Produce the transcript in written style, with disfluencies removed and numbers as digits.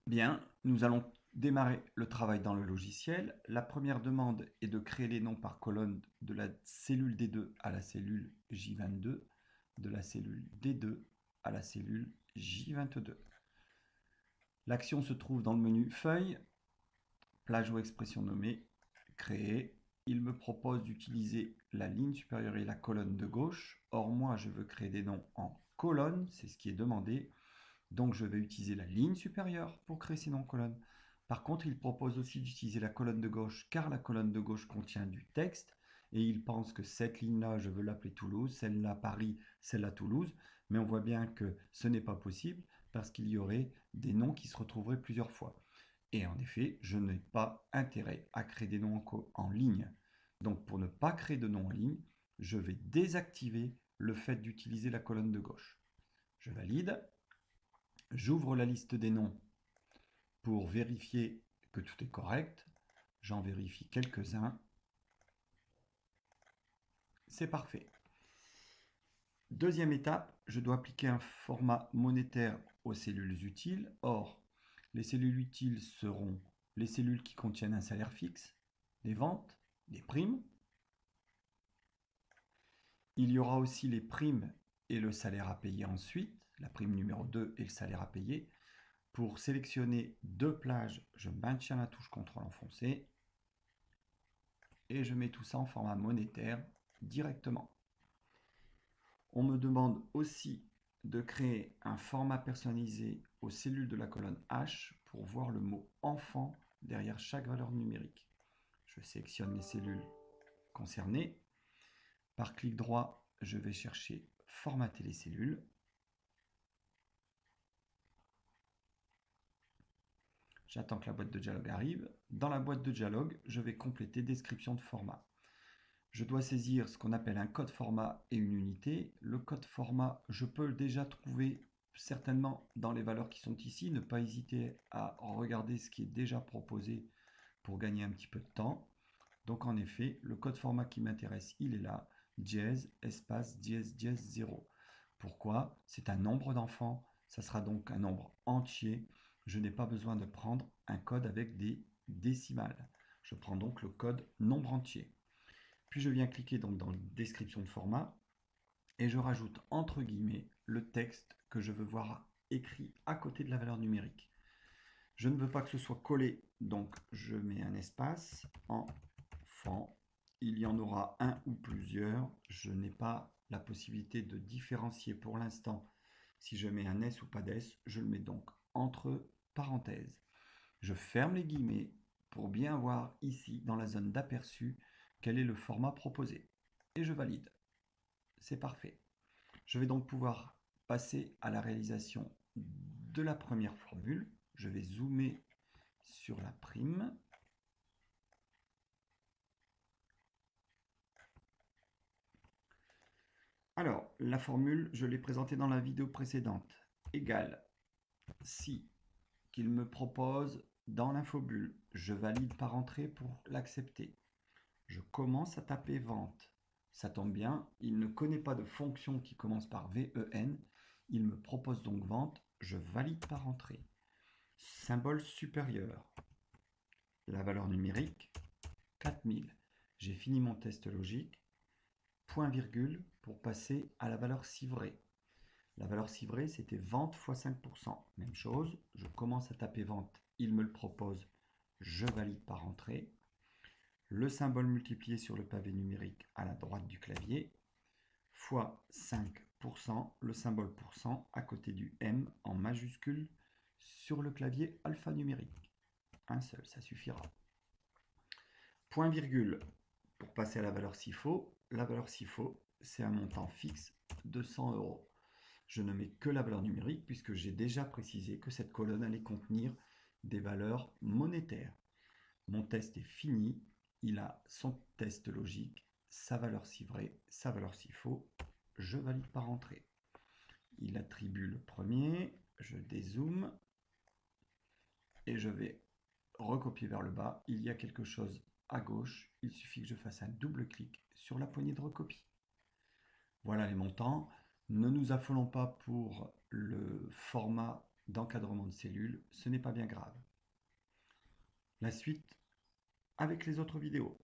Bien, nous allons démarrer le travail dans le logiciel. La première demande est de créer les noms par colonne de la cellule D2 à la cellule J22, de la cellule D2 à la cellule J22. L'action se trouve dans le menu Feuille, plage ou expression nommée, créer. Il me propose d'utiliser la ligne supérieure et la colonne de gauche. Or, moi, je veux créer des noms en colonne, c'est ce qui est demandé. Donc, je vais utiliser la ligne supérieure pour créer ces noms en colonne. Par contre, il propose aussi d'utiliser la colonne de gauche, car la colonne de gauche contient du texte, et il pense que cette ligne-là, je veux l'appeler Toulouse, celle-là Paris, celle-là Toulouse, mais on voit bien que ce n'est pas possible, parce qu'il y aurait des noms qui se retrouveraient plusieurs fois. Et en effet, je n'ai pas intérêt à créer des noms en ligne. Donc, pour ne pas créer de noms en ligne, je vais désactiver le fait d'utiliser la colonne de gauche. Je valide. J'ouvre la liste des noms pour vérifier que tout est correct. J'en vérifie quelques-uns. C'est parfait. Deuxième étape, je dois appliquer un format monétaire aux cellules utiles. Or, les cellules utiles seront les cellules qui contiennent un salaire fixe, des ventes, des primes. Il y aura aussi les primes et le salaire à payer ensuite, la prime numéro 2 et le salaire à payer. Pour sélectionner deux plages, je maintiens la touche CTRL enfoncée et je mets tout ça en format monétaire directement. On me demande aussi de créer un format personnalisé aux cellules de la colonne H pour voir le mot enfant derrière chaque valeur numérique. Je sélectionne les cellules concernées. Par clic droit, je vais chercher formater les cellules. J'attends que la boîte de dialogue arrive. Dans la boîte de dialogue, je vais compléter description de format. Je dois saisir ce qu'on appelle un code format et une unité. Le code format, je peux le déjà trouver certainement dans les valeurs qui sont ici. Ne pas hésiter à regarder ce qui est déjà proposé pour gagner un petit peu de temps. Donc en effet, le code format qui m'intéresse, il est là. Dièse, espace, dièse, dièse, 0. Pourquoi? C'est un nombre d'enfants. Ça sera donc un nombre entier. Je n'ai pas besoin de prendre un code avec des décimales. Je prends donc le code nombre entier. Puis je viens cliquer donc dans la description de format et je rajoute entre guillemets le texte que je veux voir écrit à côté de la valeur numérique. Je ne veux pas que ce soit collé, donc je mets un espace, enfant. Il y en aura un ou plusieurs. Je n'ai pas la possibilité de différencier pour l'instant si je mets un S ou pas d'S. Je le mets donc entre parenthèses. Je ferme les guillemets pour bien voir ici dans la zone d'aperçu quel est le format proposé. Et je valide. C'est parfait. Je vais donc pouvoir passer à la réalisation de la première formule. Je vais zoomer sur la prime. Alors, la formule, je l'ai présentée dans la vidéo précédente. Égale si qu'il me propose dans l'infobulle. Je valide par entrée pour l'accepter. Je commence à taper vente. Ça tombe bien, il ne connaît pas de fonction qui commence par VEN. Il me propose donc vente. Je valide par entrée. Symbole supérieur. La valeur numérique, 4000. J'ai fini mon test logique. Point virgule pour passer à la valeur civrée. La valeur civrée, c'était vente fois 5%. Même chose, je commence à taper vente. Il me le propose. Je valide par entrée. Le symbole multiplié sur le pavé numérique à la droite du clavier, fois 5%, le symbole pourcent à côté du M en majuscule sur le clavier alphanumérique. Un seul, ça suffira. Point virgule pour passer à la valeur SIFO. La valeur SIFO, c'est un montant fixe de 100 euros. Je ne mets que la valeur numérique puisque j'ai déjà précisé que cette colonne allait contenir des valeurs monétaires. Mon test est fini. Il a son test logique, sa valeur si vrai, sa valeur si faux. Je valide par entrée. Il attribue le premier. Je dézoome. Et je vais recopier vers le bas. Il y a quelque chose à gauche. Il suffit que je fasse un double clic sur la poignée de recopie. Voilà les montants. Ne nous affolons pas pour le format d'encadrement de cellules, ce n'est pas bien grave. La suite avec les autres vidéos.